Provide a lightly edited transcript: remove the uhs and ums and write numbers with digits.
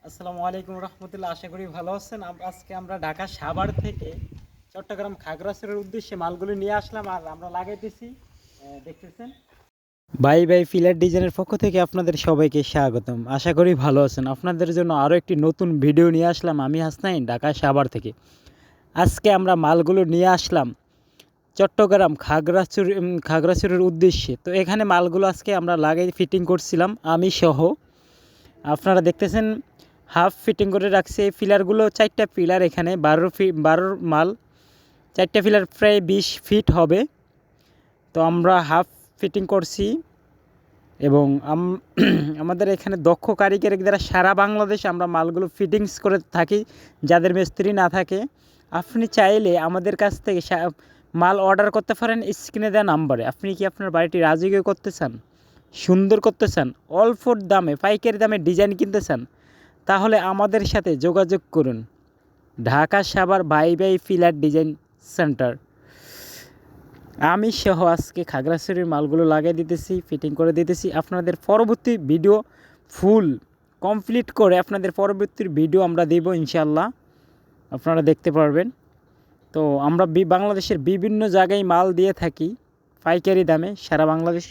আসসালামু আলাইকুম রহমতুল্লাহ। আশা করি ভালো আছেন। আজকে আমরা ঢাকা সাভার থেকে চট্টগ্রাম খাগড়াছড়ির উদ্দেশ্যে মালগুলো নিয়ে আসলাম আর আমরা লাগাইতেছি। দেখতেছেন বাই বাই ফিলার ডিজাইনের পক্ষ থেকে আপনাদের সবাইকে স্বাগতম। আশা করি ভালো আছেন। আপনাদের জন্য আরও একটি নতুন ভিডিও নিয়ে আসলাম। আমি হাসনাইন, ঢাকা সাভার থেকে। আজকে আমরা মালগুলো নিয়ে আসলাম চট্টগ্রাম খাগড়াছড়ির উদ্দেশ্যে। তো এখানে মালগুলো আজকে আমরা লাগাই ফিটিং করছিলাম আমি সহ। আপনারা দেখতেছেন হাফ ফিটিং করে রাখছে। এই পিলারগুলো 4টা পিলার, এখানে 12 মাল 4টা পিলার প্রায় 20 ফিট হবে। তো আমরা হাফ ফিটিং করছি এবং আমাদের এখানে দক্ষ কারিগরের দ্বারা সারা বাংলাদেশে আমরা মালগুলো ফিটিংস করে থাকি। যাদের মিস্ত্রি না থাকে, আপনি চাইলে আমাদের কাছ থেকে মাল অর্ডার করতে পারেন স্ক্রিনে দেওয়া নাম্বারে। আপনি কি আপনার বাড়িটি রাজকীয় করতে চান, সুন্দর করতে চান, অল্প দামে পাইকারি দামে ডিজাইন কিনতে চান, তাহলে আমাদের সাথে যোগাযোগ করুন। Dhaka Savar bye bye filler design centre. আমি সহ আজকে খাগড়াছড়ির মালগুলো লাগিয়ে দিতেছি, ফিটিং করে দিতেছি। আপনাদের পরবর্তী ভিডিও ফুল কমপ্লিট করে আপনাদের পরবর্তী ভিডিও আমরা দেব ইনশাল্লাহ, আপনারা দেখতে পারবেন। তো আমরা বাংলাদেশের বিভিন্ন জায়গায় মাল দিয়ে থাকি পাইকারি দামে সারা বাংলাদেশ।